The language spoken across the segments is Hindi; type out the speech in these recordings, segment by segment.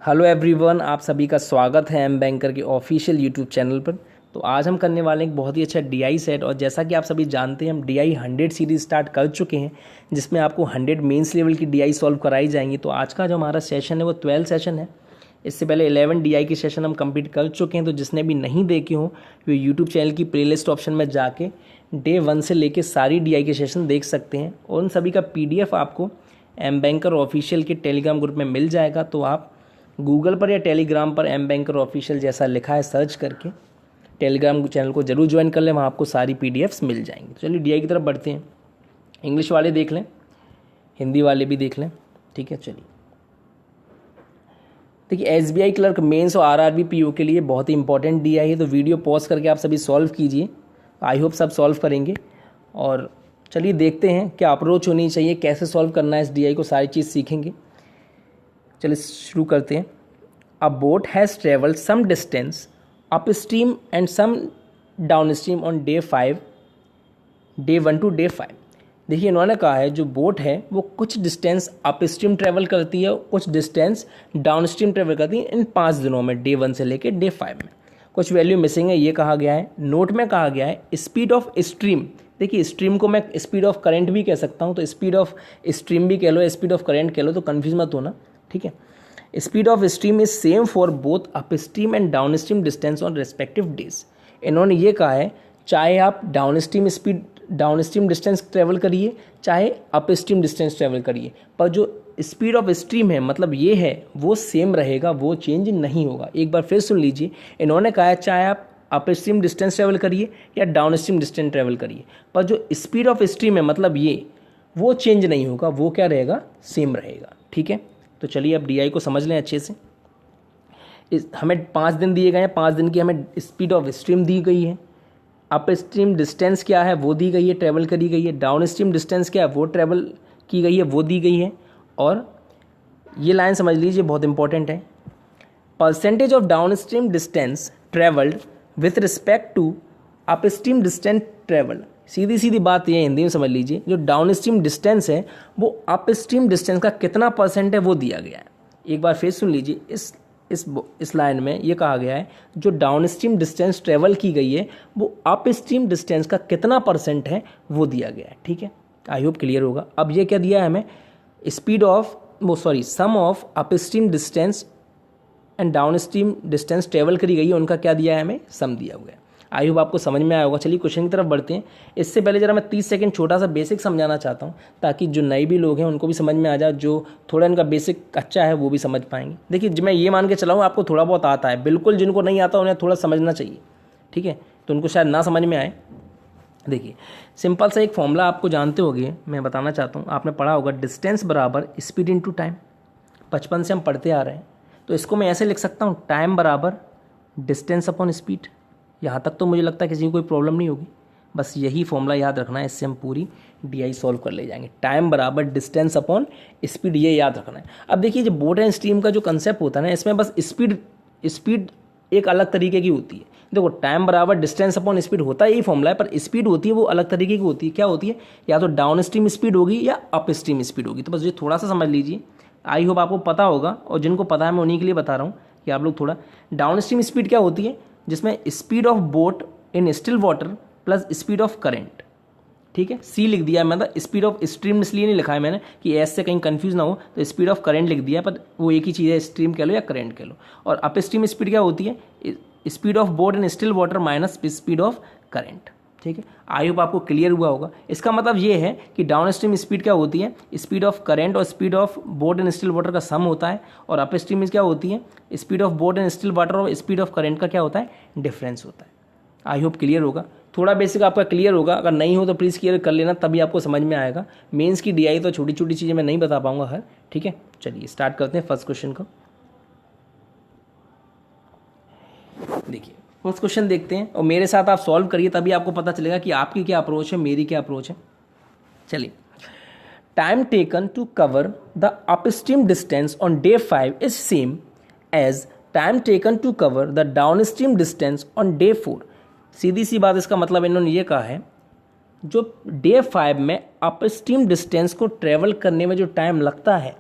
हेलो एवरीवन, आप सभी का स्वागत है एम बैंकर के ऑफिशियल यूट्यूब चैनल पर। तो आज हम करने वाले हैं एक बहुत ही अच्छा डीआई सेट। और जैसा कि आप सभी जानते हैं, हम डीआई 100 सीरीज स्टार्ट कर चुके हैं, जिसमें आपको 100 मेंस लेवल की डीआई सॉल्व कराई जाएंगी। तो आज का जो हमारा सेशन है वो 12 सेशन है। इससे पहले 11 डीआई के सेशन हम कंप्लीट कर चुके हैं। तो जिसने भी नहीं देखे हो वो यूट्यूब चैनल की प्लेलिस्ट ऑप्शन में जाके डे 1 से लेके सारी डीआई के सेशन देख सकते हैं। और उन सभी का पीडीएफ आपको एम बैंकर ऑफिशियल के टेलीग्राम ग्रुप में मिल जाएगा। तो आप गूगल पर या टेलीग्राम पर एम बैंकर ऑफिशियल जैसा लिखा है सर्च करके टेलीग्राम चैनल को जरूर ज्वाइन कर लें, वहाँ आपको सारी पीडीएफ्स मिल जाएंगी। चलिए डीआई की तरफ बढ़ते हैं। इंग्लिश वाले देख लें, हिंदी वाले भी देख लें, ठीक है। चलिए देखिए, एसबीआई क्लर्क मेंस और आरआरबी पीओ के लिए बहुत ही इंपॉर्टेंट डीआई है। तो वीडियो पॉज करके आप सभी सॉल्व कीजिए। आई होप सब सॉल्व करेंगे। और चलिए देखते हैं क्या अप्रोच होनी चाहिए, कैसे सॉल्व करना है इस डीआई को, सारी चीज़ सीखेंगे। चलिए शुरू करते हैं। A boat has travelled some distance upstream and some downstream on day 5, day 1 to day 5। देखिए, इन्होंने कहा है जो बोट है वो कुछ डिस्टेंस अप स्ट्रीम ट्रेवल करती है, कुछ डिस्टेंस डाउन स्ट्रीम ट्रेवल करती है इन 5 दिनों में, डे 1 से लेकर डे 5 में। कुछ वैल्यू मिसिंग है, ये कहा गया है। नोट में कहा गया है स्पीड ऑफ स्ट्रीम। देखिए, स्ट्रीम को मैं स्पीड ऑफ करंट भी कह सकता हूँ, तो स्पीड ऑफ स्ट्रीम भी कह लो, स्पीड ऑफ करंट कह लो, तो कन्फ्यूज मत होना, ठीक है। Speed of stream is same for both up stream and downstream distance on respective days. इन्होंने ये कहा है चाहे आप डाउन स्ट्रीम डिस्टेंस ट्रेवल करिए, चाहे अप स्ट्रीम डिस्टेंस ट्रेवल करिए, पर जो स्पीड ऑफ स्ट्रीम है मतलब ये है वो सेम रहेगा, वो चेंज नहीं होगा। एक बार फिर सुन लीजिए, इन्होंने कहा है चाहे आप अप स्ट्रीम डिस्टेंस ट्रेवल करिए या डाउन स्ट्रीम डिस्टेंस ट्रेवल करिए, पर जो स्पीड ऑफ स्ट्रीम है मतलब ये वो चेंज नहीं होगा, वो क्या रहेगा, सेम रहेगा, ठीक है। तो चलिए अब डीआई को समझ लें अच्छे से। हमें 5 दिन दिए गए हैं, 5 दिन की हमें स्पीड ऑफ स्ट्रीम दी गई है। अप स्ट्रीम डिस्टेंस क्या है वो दी गई है, ट्रेवल करी गई है। डाउन स्ट्रीम डिस्टेंस क्या है वो ट्रेवल की गई है, वो दी गई है। और ये लाइन समझ लीजिए, बहुत इंपॉर्टेंट है। Percentage of downstream distance travelled with respect to upstream distance travelled. सीधी सीधी बात ये हिंदी में समझ लीजिए, जो डाउन स्ट्रीम डिस्टेंस है वो अप स्ट्रीम डिस्टेंस का कितना परसेंट है वो दिया गया है। एक बार फिर सुन लीजिए, इस लाइन में ये कहा गया है जो डाउन स्ट्रीम डिस्टेंस ट्रेवल की गई है वो अप स्ट्रीम डिस्टेंस का कितना परसेंट है वो दिया गया है, ठीक है। आई होप क्लियर होगा। अब ये क्या दिया है हमें, sum of upstream distance and downstream distance travel करी गई है, उनका क्या दिया है, हमें सम दिया हुआ है। आई होप आपको समझ में आया होगा। चलिए क्वेश्चन की तरफ बढ़ते हैं। इससे पहले जरा मैं 30 सेकंड छोटा सा बेसिक समझाना चाहता हूँ, ताकि जो नए भी लोग हैं उनको भी समझ में आ जाए, जो थोड़ा इनका बेसिक अच्छा है वो भी समझ पाएंगे। देखिए, मैं ये मान के चलाऊँ आपको थोड़ा बहुत आता है, बिल्कुल जिनको नहीं आता उन्हें थोड़ा समझना चाहिए, ठीक है, तो उनको शायद ना समझ में आए। देखिए, सिंपल सा एक फॉर्मूला आपको जानते होंगे, मैं बताना चाहता हूँ, आपने पढ़ा होगा, डिस्टेंस बराबर स्पीड इनटू टाइम। बचपन से हम पढ़ते आ रहे हैं, तो इसको मैं ऐसे लिख सकता हूँ, टाइम बराबर डिस्टेंस अपॉन स्पीड। यहाँ तक तो मुझे लगता है किसी को कोई प्रॉब्लम नहीं होगी। बस यही फॉर्मूला याद रखना है, इससे हम पूरी डीआई सॉल्व कर ले जाएंगे। टाइम बराबर डिस्टेंस अपॉन स्पीड, ये याद रखना है। अब देखिए, जो बोट एंड स्ट्रीम का जो कंसेप्ट होता है ना, इसमें बस स्पीड एक अलग तरीके की होती है। देखो, टाइम बराबर डिस्टेंस अपॉन स्पीड होता है, यही फॉर्मूला है, पर स्पीड होती है वो अलग तरीके की होती है। क्या होती है, या तो डाउन स्ट्रीम स्पीड होगी या अप स्ट्रीम स्पीड होगी। तो बस ये थोड़ा सा समझ लीजिए, आई होप आपको पता होगा, और जिनको पता है मैं उन्हीं के लिए बता रहा हूँ कि आप लोग थोड़ा। डाउन स्ट्रीम स्पीड क्या होती है, जिसमें speed of boat in still water plus speed of current, ठीक है। सी लिख दिया है, मतलब स्पीड ऑफ स्ट्रीम इसलिए नहीं लिखा है मैंने कि एस से कहीं कंफ्यूज ना हो, तो स्पीड ऑफ करंट लिख दिया, पर वो एक ही चीज़ है, स्ट्रीम कह लो या करंट कह लो। और अप स्ट्रीम स्पीड क्या होती है, speed of boat in still water minus speed of current, ठीक है। आई होप आपको क्लियर हुआ होगा। इसका मतलब ये है कि डाउन स्ट्रीम स्पीड क्या होती है, स्पीड ऑफ करंट और speed of boat in still water का सम होता है, और अप स्ट्रीम क्या होती है, speed of boat in still water और स्पीड ऑफ करंट का क्या होता है, डिफरेंस होता है। आई होप क्लियर होगा। थोड़ा बेसिक आपका क्लियर होगा, अगर नहीं हो तो प्लीज़ क्लियर कर लेना, तभी आपको समझ में आएगा। मेंस की डीआई तो छोटी छोटी चीज़ें मैं नहीं बता पाऊंगा हर, ठीक है। चलिए स्टार्ट करते हैं फर्स्ट क्वेश्चन को। देखिए, फर्स्ट क्वेश्चन देखते हैं, और मेरे साथ आप सॉल्व करिए, तभी आपको पता चलेगा कि आपकी क्या अप्रोच है, मेरी क्या अप्रोच है। चलिए, time taken to cover the upstream distance on day 5 is same as time taken to cover the downstream distance on day 4। सीधी सी बात, इसका मतलब इन्होंने ये कहा है जो डे 5 में अपस्ट्रीम डिस्टेंस को ट्रेवल करने में जो टाइम लगता है,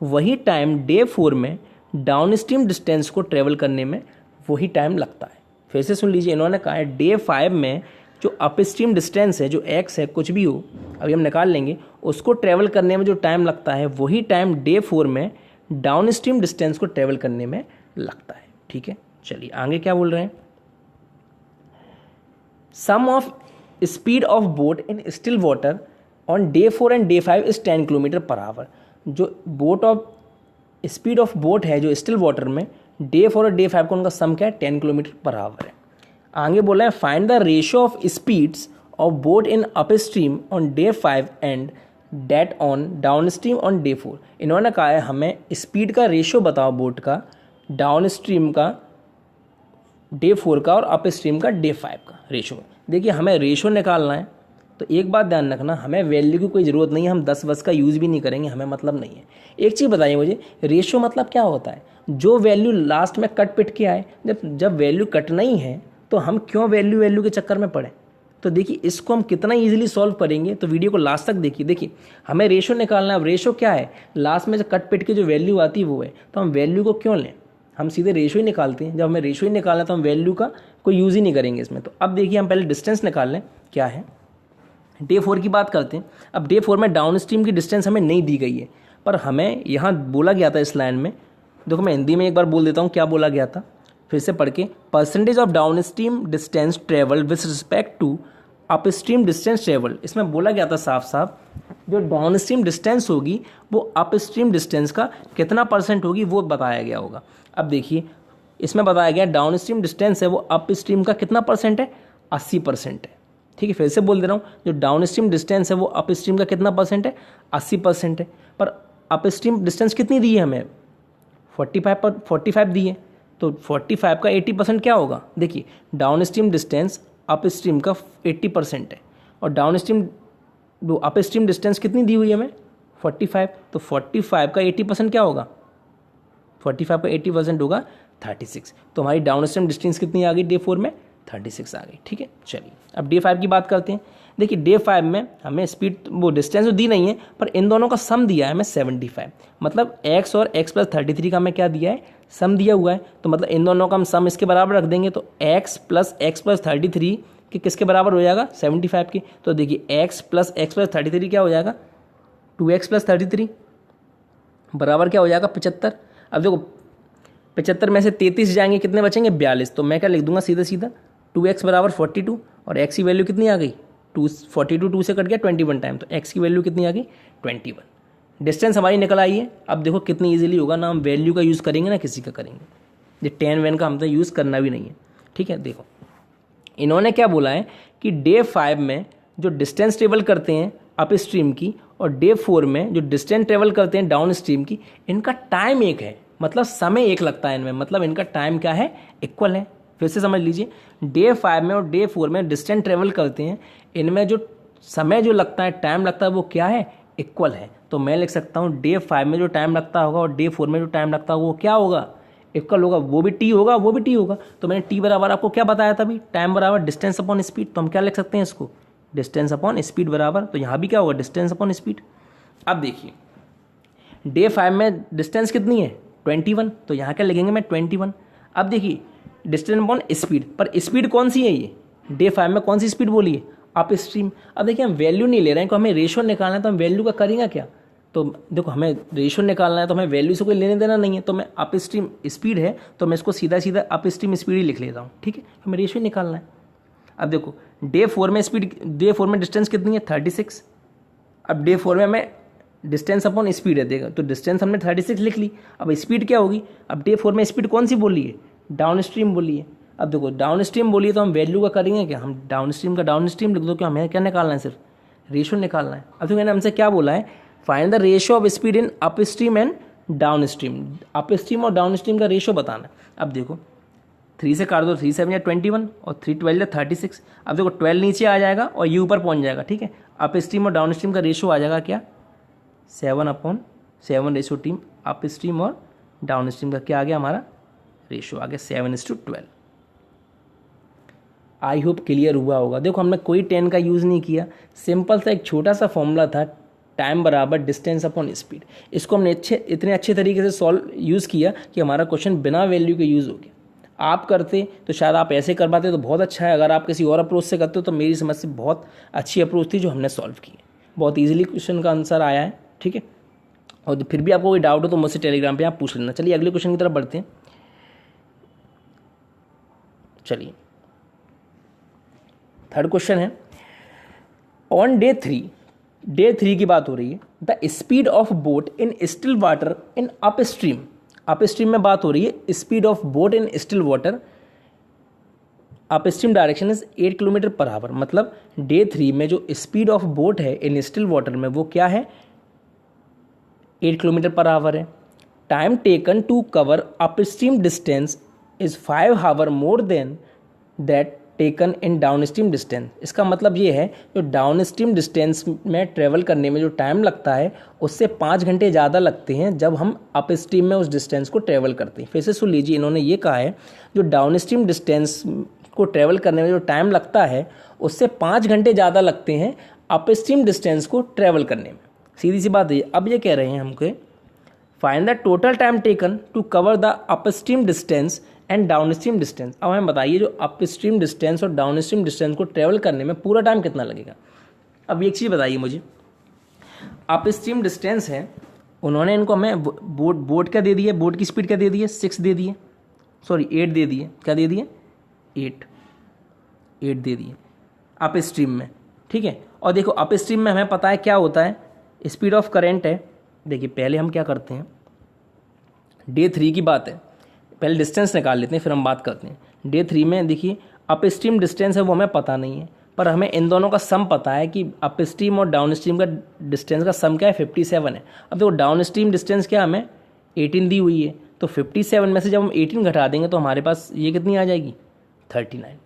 वही टाइम डे 4 में डाउन स्ट्रीम डिस्टेंस को ट्रेवल करने में वही टाइम लगता है। फिर से सुन लीजिए, इन्होंने कहा है डे 5 में जो अप स्ट्रीम डिस्टेंस है, जो x है, कुछ भी हो अभी हम निकाल लेंगे, उसको ट्रेवल करने में जो टाइम लगता है वही टाइम डे 4 में डाउन स्ट्रीम डिस्टेंस को ट्रेवल करने में लगता है। ठीक है, चलिए आगे क्या बोल रहे हैं। Sum of speed of boat in still water on day 4 and day 5 is 10 kilometre per hour. जो स्पीड ऑफ बोट है जो स्टिल वाटर में डे 4 और डे 5 को उनका सम क्या है, 10 किलोमीटर पर आवर है। आगे बोला है find the ratio of speeds of boat in upstream on day 5 and that on downstream on day 4। इन्होंने कहा है हमें स्पीड का रेशियो बताओ बोट का, डाउन स्ट्रीम का डे 4 का और अप स्ट्रीम का डे 5 का रेशियो। देखिए हमें रेशियो निकालना है, तो एक बात ध्यान रखना, हमें वैल्यू की कोई ज़रूरत नहीं है, हम 10 बस का यूज़ भी नहीं करेंगे, हमें मतलब नहीं है। एक चीज़ बताइए मुझे, रेशियो मतलब क्या होता है? जो वैल्यू लास्ट में कट पिट के आए। जब वैल्यू कटना ही है तो हम क्यों वैल्यू के चक्कर में पड़े? तो देखिए इसको हम कितना ईजिली सॉल्व करेंगे, तो वीडियो को लास्ट तक देखिए। देखिए हमें रेशियो निकालना है, अब रेशियो क्या है, लास्ट में जो कट पिट के जो वैल्यू आती है वो है, तो हम वैल्यू को क्यों लें, हम सीधे रेशियो ही निकालते हैं। जब हमें रेशियो ही निकालना है तो हम वैल्यू का कोई यूज़ ही नहीं करेंगे इसमें। तो अब देखिए हम पहले डिस्टेंस निकाल लें, क्या है डे 4 की बात करते हैं। अब डे 4 में डाउन स्ट्रीम की डिस्टेंस हमें नहीं दी गई है, पर हमें यहाँ बोला गया था इस लाइन में, देखो मैं हिंदी में एक बार बोल देता हूँ क्या बोला गया था, फिर से पढ़ के। Percentage of downstream distance travel with respect to upstream distance travel. इसमें बोला गया था साफ साफ जो डाउन स्ट्रीम डिस्टेंस होगी वो अप स्ट्रीम डिस्टेंस का कितना परसेंट होगी वो बताया गया होगा। अब देखिए इसमें बताया गया डाउन स्ट्रीम डिस्टेंस है वो अप स्ट्रीम का कितना परसेंट है, 80% है। ठीक है, फिर से बोल दे रहा हूँ, जो डाउन स्ट्रीम डिस्टेंस है वो अप स्ट्रीम का कितना परसेंट है, 80% है। पर अप स्ट्रीम डिस्टेंस कितनी दी है हमें, 45 दी है, तो 45 का 80% क्या होगा। देखिए down stream distance up stream का 80% है और down stream up stream distance कितनी दी हुई है हमें, 45, तो 45 का 80% क्या होगा, 45 का 80% होगा 36। तो हमारी डाउन स्ट्रीम डिस्टेंस कितनी आ गई डे 4 में, 36 आ गई। ठीक है, चलिए अब डे 5 की बात करते हैं। देखिए डे 5 में हमें स्पीड वो डिस्टेंस तो दी नहीं है, पर इन दोनों का सम दिया है हमें 75, मतलब x और x + 33 का हमें क्या दिया है, सम दिया हुआ है। तो मतलब इन दोनों का हम सम इसके बराबर रख देंगे, तो x + 33 के किसके बराबर हो जाएगा, 75 के। तो देखिए x + 33 क्या हो जाएगा, 2x + 33 बराबर क्या हो जाएगा, 75। अब देखो 75 में से 33 जाएंगे, कितने बचेंगे, 42। तो मैं क्या लिख दूंगा सीधा सीधा 2x बराबर 42 और x की वैल्यू कितनी आ गई, 42 2 से कट गया 21 टाइम, तो x की वैल्यू कितनी आ गई, 21। डिस्टेंस हमारी निकल आई है। अब देखो कितनी इजीली होगा ना, हम वैल्यू का यूज़ करेंगे ना किसी का करेंगे, ये 10 वैन का हम तो यूज़ करना भी नहीं है। ठीक है, देखो इन्होंने क्या बोला है कि डे 5 में जो डिस्टेंस ट्रेवल करते हैं अप स्ट्रीम की और डे 4 में जो डिस्टेंस ट्रेवल करते हैं डाउन स्ट्रीम की, इनका टाइम एक है, मतलब समय एक लगता है इनमें, मतलब इनका टाइम क्या है, इक्वल है। फिर से समझ लीजिए, डे 5 में और डे 4 में डिस्टेंस ट्रेवल करते हैं, इनमें जो समय जो लगता है, टाइम लगता है, वो क्या है, इक्वल है। तो मैं लिख सकता हूँ डे 5 में जो टाइम लगता होगा और डे 4 में जो टाइम लगता होगा वो क्या होगा, इक्वल होगा। वो भी टी होगा, वो भी टी होगा। तो मैंने टी बराबर आपको क्या बताया था अभी, टाइम बराबर डिस्टेंस अपॉन स्पीड। तो हम क्या लिख सकते हैं इसको, डिस्टेंस अपॉन स्पीड बराबर, तो यहाँ भी क्या होगा, डिस्टेंस अपॉन स्पीड। अब देखिए डे 5 में डिस्टेंस कितनी है, 21, तो यहाँ क्या लिखेंगे मैं 21। अब देखिए डिस्टेंस अपॉन स्पीड, पर स्पीड कौन सी है, ये डे 5 में कौन सी स्पीड बोली है, अप स्ट्रीम। अब देखिए हम वैल्यू नहीं ले रहे हैं, तो हमें रेशियो निकालना है, तो हम वैल्यू का करेंगे क्या। तो देखो हमें रेशियो निकालना है, तो हमें वैल्यू से कोई लेने देना नहीं है, तो मैं अप स्ट्रीम स्पीड है तो मैं इसको सीधा सीधा अप स्ट्रीम स्पीड ही लिख लेता हूँ। ठीक है, हमें रेशियो निकालना है। अब देखो डे 4 में डे 4 में डिस्टेंस कितनी है, 36। अब डे 4 में हमें डिस्टेंस अपॉन स्पीड है, देखो तो डिस्टेंस हमने 36 लिख ली। अब स्पीड क्या होगी, अब डे 4 में स्पीड कौन सी बोली है, डाउन स्ट्रीम बोली है। अब देखो डाउन स्ट्रीम बोली है तो हम वैल्यू का करेंगे क्या, हम डाउन स्ट्रीम का डाउन स्ट्रीम लिख दो, क्या हमें क्या निकालना है, सिर्फ रेशियो निकालना है। अब तो मैंने हमसे क्या बोला है, find the ratio of speed in upstream and down stream. Up stream और डाउन स्ट्रीम का रेशियो बताना। अब देखो 3 से काट दो, 3 7 या 21 और 3 12 या 36। अब देखो 12 नीचे आ जाएगा और ये ऊपर पहुंच जाएगा। ठीक है, अप स्ट्रीम और डाउन स्ट्रीम का रेशियो आ जाएगा क्या, 7/7 रेशियो टीम अप स्ट्रीम और डाउन स्ट्रीम का क्या आ गया, हमारा रेशियो आ गया 7:12। आई होप क्लियर हुआ होगा। देखो हमने कोई 10 का यूज़ नहीं किया, सिंपल सा एक छोटा सा फॉर्मूला था टाइम बराबर डिस्टेंस अपॉन स्पीड। इसको हमने इतने अच्छे तरीके से सॉल्व यूज़ किया कि हमारा क्वेश्चन बिना वैल्यू के यूज़ हो गया। आप करते तो शायद आप ऐसे कर पाते तो बहुत अच्छा है, अगर आप किसी और अप्रोच से करते हो तो मेरी समझ से बहुत अच्छी अप्रोच थी जो हमने सॉल्व की है। बहुत ईजिली क्वेश्चन का आंसर आया है, ठीक है। और फिर भी आपको कोई डाउट हो तो मुझसे टेलीग्राम पे आप पूछ लेना। चलिए अगले क्वेश्चन की तरफ बढ़ते हैं। चलिए थर्ड क्वेश्चन है, ऑन डे 3 की बात हो रही है। The speed of boat in still water in upstream में बात हो रही है। Speed of boat in still water upstream direction is 8 kilometre per our. मतलब डे 3 में जो स्पीड ऑफ बोट है इन स्टिल वाटर में वो क्या है, 8 किलोमीटर पर आवर है। Time taken to cover upstream distance is 5 hour more than that taken in downstream distance. इसका मतलब ये है जो डाउन स्ट्रीम डिस्टेंस में ट्रेवल करने में जो टाइम लगता है उससे 5 घंटे ज़्यादा लगते हैं जब हम अप स्ट्रीम में उस डिस्टेंस को ट्रेवल करते हैं। फिर से सुन लीजिए, इन्होंने ये कहा है जो डाउन स्ट्रीम डिस्टेंस को ट्रेवल करने में जो टाइम लगता है उससे 5 घंटे ज़्यादा लगते हैं अप स्ट्रीम डिस्टेंस को ट्रेवल करने में। सीधी सी बात है। अब ये कह रहे हैं हमको find the total time taken to cover the upstream distance and downstream distance. अब हमें बताइए जो अप स्ट्रीम डिस्टेंस और डाउन स्ट्रीम डिस्टेंस को ट्रेवल करने में पूरा टाइम कितना लगेगा। अब एक चीज़ बताइए मुझे, अप स्ट्रीम डिस्टेंस है, उन्होंने इनको हमें बोट क्या दे दिए, बोट की स्पीड क्या दे दी है, 8 दे दिए, क्या दे दिए, 8 दे दिए अप स्ट्रीम में, ठीक है। और देखो अप स्ट्रीम में हमें पता है क्या होता है, स्पीड ऑफ करंट है। देखिए पहले हम क्या करते हैं, डे 3 की बात है, पहले डिस्टेंस निकाल लेते हैं फिर हम बात करते हैं। डे 3 में देखिए अप स्ट्रीम डिस्टेंस है वो हमें पता नहीं है, पर हमें इन दोनों का सम पता है कि अप स्ट्रीम और डाउन स्ट्रीम का डिस्टेंस का सम क्या है, 57 है। अब देखो डाउन स्ट्रीम डिस्टेंस क्या हमें 18 दी हुई है, तो 57 में से जब हम 18 घटा देंगे तो हमारे पास ये कितनी आ जाएगी, 39।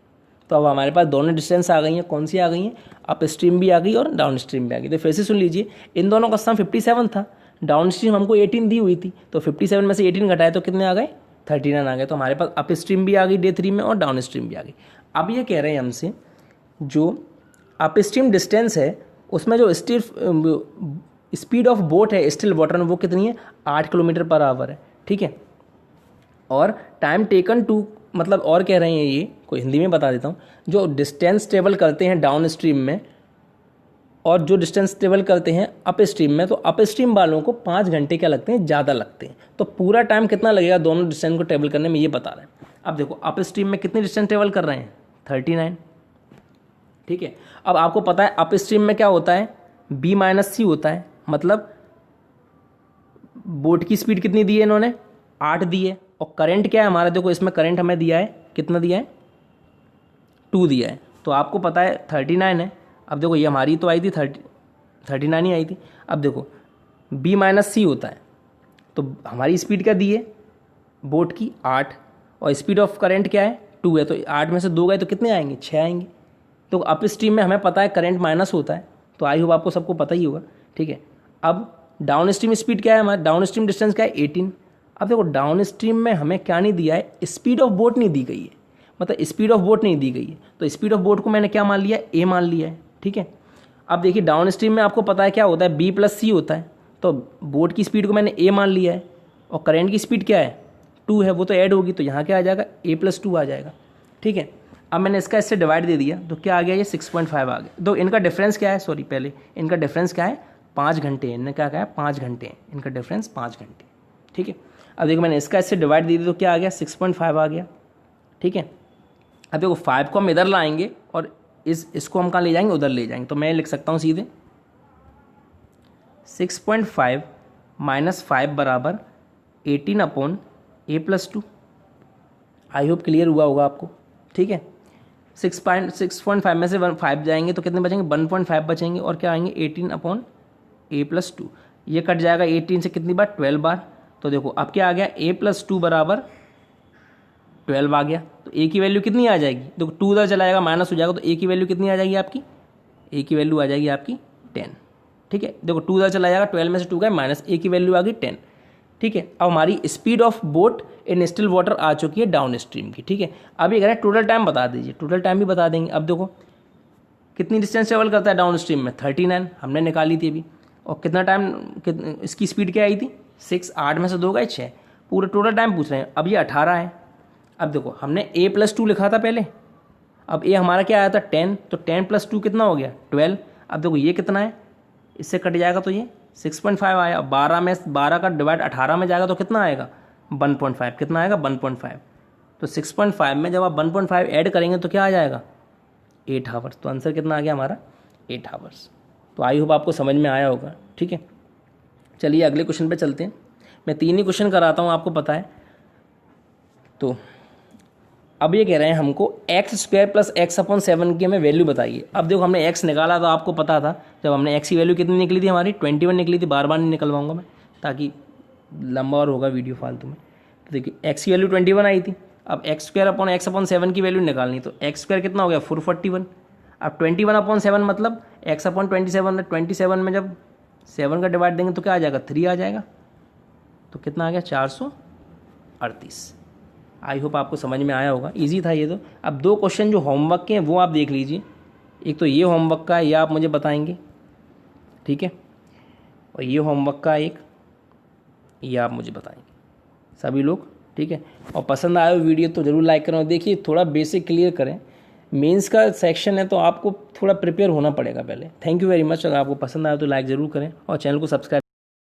तो अब हमारे पास दोनों डिस्टेंस आ गई हैं। कौन सी आ गई हैं, अप स्ट्रीम भी आ गई और डाउन स्ट्रीम भी आ गई। तो फिर से सुन लीजिए, इन दोनों का सम 57 था, डाउन स्ट्रीम हमको 18 दी हुई थी, तो 57 में से 18 घटाए तो कितने आ गए, 39 आ गए। तो हमारे पास अप स्ट्रीम भी आ गई डे 3 में और डाउन स्ट्रीम भी आ गई। अब ये कह रहे हैं हमसे जो अप स्ट्रीम डिस्टेंस है उसमें जो स्पीड ऑफ बोट है स्टिल वाटर में वो कितनी है, 8 किलोमीटर पर आवर है, ठीक है। और टाइम टेकन टू, मतलब और कह रहे हैं ये, कोई हिंदी में बता देता हूँ, जो डिस्टेंस ट्रेवल करते हैं डाउन स्ट्रीम में और जो डिस्टेंस ट्रेवल करते हैं अप स्ट्रीम में, तो अप स्ट्रीम वालों को 5 घंटे क्या लगते हैं, ज़्यादा लगते हैं। तो पूरा टाइम कितना लगेगा दोनों डिस्टेंस को ट्रेवल करने में ये बता रहे हैं। अब देखो अप स्ट्रीम में कितनी डिस्टेंस ट्रेवल कर रहे हैं, 39, ठीक है। अब आपको पता है अप स्ट्रीम में क्या होता है, B-C होता है, मतलब बोट की स्पीड कितनी दी है इन्होंने, 8 दी है। और करंट क्या है हमारा, देखो इसमें करंट हमें दिया है, कितना दिया है, 2 दिया है। तो आपको पता है 39 है। अब देखो ये हमारी तो आई थी 39 ही आई थी। अब देखो B-C होता है, तो हमारी स्पीड क्या दी है बोट की, 8, और स्पीड ऑफ करंट क्या है, 2 है। तो 8 में से 2 गए तो कितने आएंगे, 6 आएंगे। तो अप स्ट्रीम में हमें पता है करंट माइनस होता है, तो आई होप आपको सबको पता ही होगा, ठीक है। अब डाउन स्ट्रीम स्पीड क्या है हमारा, डाउन स्ट्रीम डिस्टेंस क्या है, 18। अब देखो डाउन स्ट्रीम में हमें क्या नहीं दिया है, स्पीड ऑफ बोट नहीं दी गई है, मतलब स्पीड ऑफ बोट नहीं दी गई है। तो स्पीड ऑफ बोट को मैंने क्या मान लिया, A मान लिया है, ठीक है। अब देखिए डाउन स्ट्रीम में आपको पता है क्या होता है, B+C होता है। तो बोट की स्पीड को मैंने A मान लिया है और करंट की स्पीड क्या है, 2 है, वो तो ऐड होगी, तो यहाँ क्या आ जाएगा, A+2 आ जाएगा, ठीक है। अब मैंने इसका इससे डिवाइड दे दिया तो क्या आ गया, ये 6.5 आ गया। तो इनका डिफरेंस क्या है, सॉरी पहले इनका डिफरेंस क्या है, 5 घंटे। इनने क्या कहा है, 5 घंटे, इनका डिफरेंस 5 घंटे, ठीक है। अब देखो मैंने इसका इससे डिवाइड दे दिया तो क्या आ गया, 6.5 आ गया, ठीक है। अब देखो 5 को हम इधर लाएंगे और इसको हम कहाँ ले जाएंगे, उधर ले जाएंगे। तो मैं लिख सकता हूँ सीधे 6.5 - 5 बराबर 18/A+2। आई होप क्लियर हुआ होगा आपको, ठीक है। 6.5 में से 5 जाएंगे तो कितने बचेंगे, 1.5 बचेंगे, और क्या आएंगे, 18/A+2। ये कट जाएगा 18 से कितनी बार, 12 बार। तो देखो अब क्या आ गया, A+2 बराबर 12 आ गया। तो A की वैल्यू कितनी आ जाएगी, देखो 2 उधर चला जाएगा, माइनस हो जाएगा, तो A की वैल्यू कितनी आ जाएगी आपकी, A की वैल्यू आ जाएगी आपकी 10, ठीक है। देखो 2 उधर चला जाएगा, 12 में से 2 गए माइनस, A की वैल्यू आ गई 10, ठीक है। अब हमारी speed of boat in still water आ चुकी है डाउन स्ट्रीम की, ठीक है। अब ये कह रहे हैं टोटल टाइम बता दीजिए, टोटल टाइम भी बता देंगे। अब देखो कितनी डिस्टेंस ट्रेवल करता है डाउन स्ट्रीम में, 39 हमने निकाली थी अभी, और कितना टाइम इसकी स्पीड क्या आई थी 6, 8 में से 2 गए 6, पूरे टोटल टाइम पूछ रहे हैं। अब ये 18 है। अब देखो हमने a+2 लिखा था पहले, अब a हमारा क्या आया था 10, तो 10+2 कितना हो गया 12। अब देखो ये कितना है, इससे कट जाएगा तो ये 6.5 आया। अब 12 का डिवाइड 18 में जाएगा तो कितना आएगा 1.5, कितना आएगा 1.5। तो 6.5 में जब आप 1.5 ऐड करेंगे तो क्या आ जाएगा 8 आवर्स। तो आंसर कितना आ गया हमारा 8 आवर्स। तो आई होप आपको समझ में आया होगा। ठीक है, चलिए अगले क्वेश्चन पे चलते हैं। मैं 3 ही क्वेश्चन कराता हूँ, आपको पता है। तो अब ये कह रहे हैं हमको x² + x/7 की हमें वैल्यू बताइए। अब देखो हमने x निकाला तो आपको पता था, जब हमने x की वैल्यू कितनी निकली थी हमारी 21 निकली थी। बार बार नहीं निकलवाऊंगा मैं ताकि लंबा और होगा वीडियो फालतू में। तो देखिए x की वैल्यू 21 आई थी। अब x² / x/7 की वैल्यू निकालनी, तो x² कितना हो गया 441। अब 21/7 मतलब x/27 है। 27 में जब 7 का डिवाइड देंगे तो क्या आ जाएगा 3 आ जाएगा। तो कितना आ गया 438। आई होप आपको समझ में आया होगा, इजी था ये तो। अब 2 क्वेश्चन जो होमवर्क के हैं वो आप देख लीजिए। एक तो ये होमवर्क का है, ये आप मुझे बताएंगे, ठीक है, और ये होमवर्क का एक, ये आप मुझे बताएंगे सभी लोग, ठीक है। और पसंद आया हो वीडियो तो ज़रूर लाइक करें। और देखिए थोड़ा बेसिक क्लियर करें, मेंस का सेक्शन है तो आपको थोड़ा प्रिपेयर होना पड़ेगा पहले। Thank you very much. अगर आपको पसंद आया तो लाइक ज़रूर करें और चैनल को सब्सक्राइब